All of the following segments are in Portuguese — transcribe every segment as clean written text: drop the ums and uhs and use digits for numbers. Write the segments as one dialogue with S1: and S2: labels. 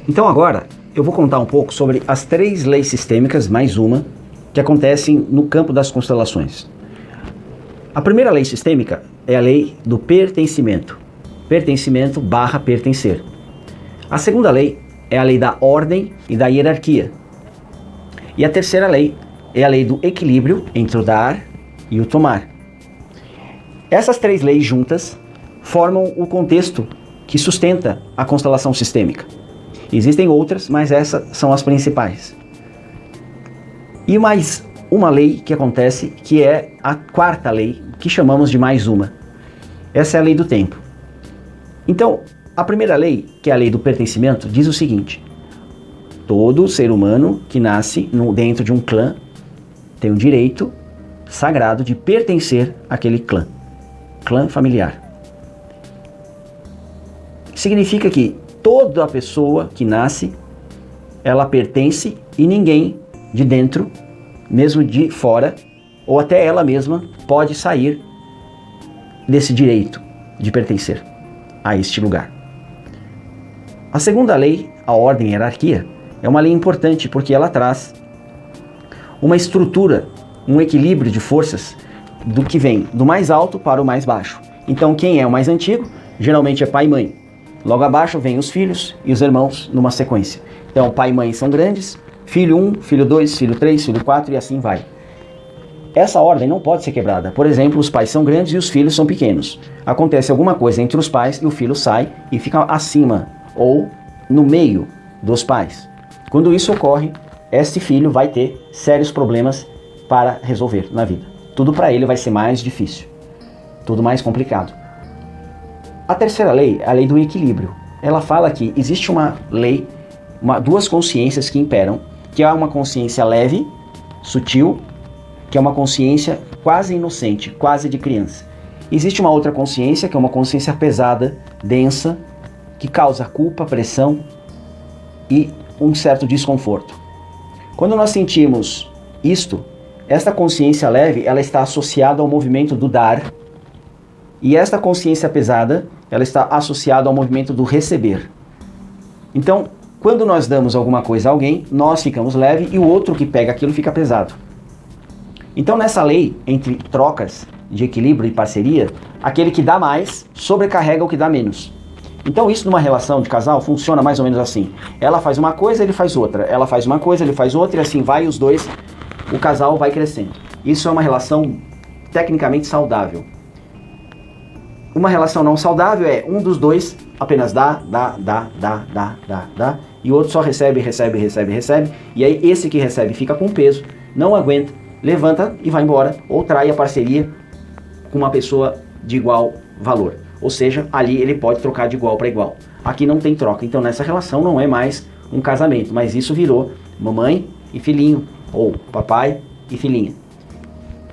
S1: Então agora eu vou contar um pouco sobre as 3 leis sistêmicas, mais uma, que acontecem no campo das constelações. A primeira lei sistêmica é a lei do pertencimento. Pertencimento barra pertencer. A segunda lei é a lei da ordem e da hierarquia. E a terceira lei é a lei do equilíbrio entre o dar e o tomar. Essas 3 leis juntas formam o contexto que sustenta a constelação sistêmica. Existem outras, mas essas são as principais. E mais uma lei que acontece, que é a 4ª lei, que chamamos de mais uma. Essa é a lei do tempo. Então, a primeira lei, que é a lei do pertencimento, diz o seguinte: todo ser humano que nasce dentro de um clã tem o direito sagrado de pertencer àquele clã familiar. Significa que toda pessoa que nasce, ela pertence e ninguém de dentro, mesmo de fora, ou até ela mesma, pode sair desse direito de pertencer a este lugar. A segunda lei, a ordem e a hierarquia, é uma lei importante porque ela traz uma estrutura, um equilíbrio de forças do que vem do mais alto para o mais baixo. Então quem é o mais antigo, geralmente é pai e mãe. Logo abaixo vem os filhos e os irmãos numa sequência. Então pai e mãe são grandes, filho 1, filho 2, filho 3, filho 4 e assim vai. Essa ordem não pode ser quebrada. Por exemplo, os pais são grandes e os filhos são pequenos. Acontece alguma coisa entre os pais e o filho sai e fica acima ou no meio dos pais. Quando isso ocorre, este filho vai ter sérios problemas para resolver na vida. Tudo para ele vai ser mais difícil, tudo mais complicado. A terceira lei é a lei do equilíbrio. Ela fala que existe uma lei, duas consciências que imperam, que é uma consciência leve, sutil, que é uma consciência quase inocente, quase de criança. Existe uma outra consciência, que é uma consciência pesada, densa, que causa culpa, pressão e um certo desconforto. Quando nós sentimos isto, esta consciência leve, ela está associada ao movimento do dar, e esta consciência pesada, ela está associada ao movimento do receber. Então, quando nós damos alguma coisa a alguém, nós ficamos leve e o outro que pega aquilo fica pesado. Então, nessa lei, entre trocas de equilíbrio e parceria, aquele que dá mais sobrecarrega o que dá menos. Então, isso numa relação de casal funciona mais ou menos assim. Ela faz uma coisa, ele faz outra. Ela faz uma coisa, ele faz outra, e assim vai os dois, o casal vai crescendo. Isso é uma relação tecnicamente saudável. Uma relação não saudável é um dos dois apenas dá, e o outro só recebe, e aí esse que recebe fica com peso, não aguenta, levanta e vai embora, ou trai a parceria com uma pessoa de igual valor. Ou seja, ali ele pode trocar de igual para igual. Aqui não tem troca, então nessa relação não é mais um casamento, mas isso virou mamãe e filhinho, ou papai e filhinha.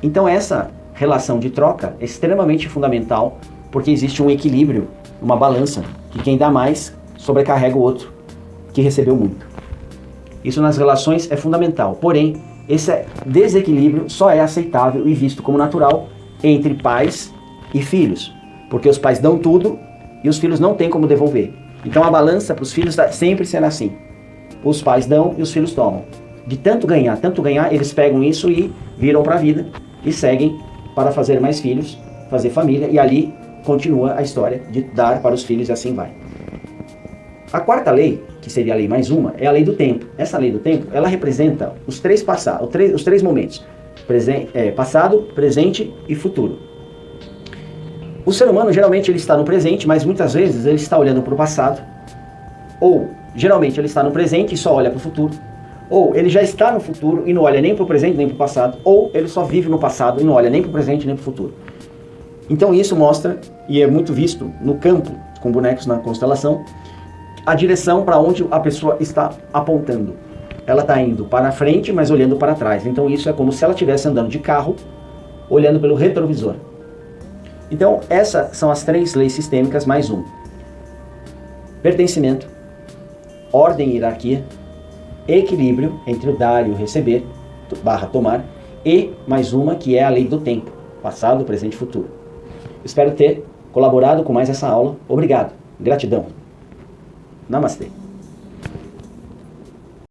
S1: Então essa relação de troca é extremamente fundamental, porque existe um equilíbrio, uma balança, que quem dá mais sobrecarrega o outro, que recebeu muito. Isso nas relações é fundamental, porém, esse desequilíbrio só é aceitável e visto como natural entre pais e filhos, porque os pais dão tudo e os filhos não têm como devolver. Então a balança para os filhos sempre será assim. Os pais dão e os filhos tomam. De tanto ganhar, eles pegam isso e viram para a vida e seguem para fazer mais filhos, fazer família, e ali continua a história de dar para os filhos e assim vai. A 4ª lei, que seria a lei mais uma, é a lei do tempo. Essa lei do tempo, ela representa os três momentos: passado, presente e futuro. O ser humano geralmente ele está no presente, mas muitas vezes ele está olhando para o passado, ou geralmente ele está no presente e só olha para o futuro, ou ele já está no futuro e não olha nem para o presente nem para o passado, ou ele só vive no passado e não olha nem para o presente nem para o futuro. Então isso mostra, e é muito visto no campo com bonecos na constelação, a direção para onde a pessoa está apontando. Ela está indo para frente, mas olhando para trás. Então isso é como se ela estivesse andando de carro, olhando pelo retrovisor. Então essas são as 3 leis sistêmicas mais um: pertencimento, ordem e hierarquia, equilíbrio entre o dar e o receber, barra tomar, e mais uma que é a lei do tempo, passado, presente e futuro. Espero ter colaborado com mais essa aula. Obrigado. Gratidão. Namastê.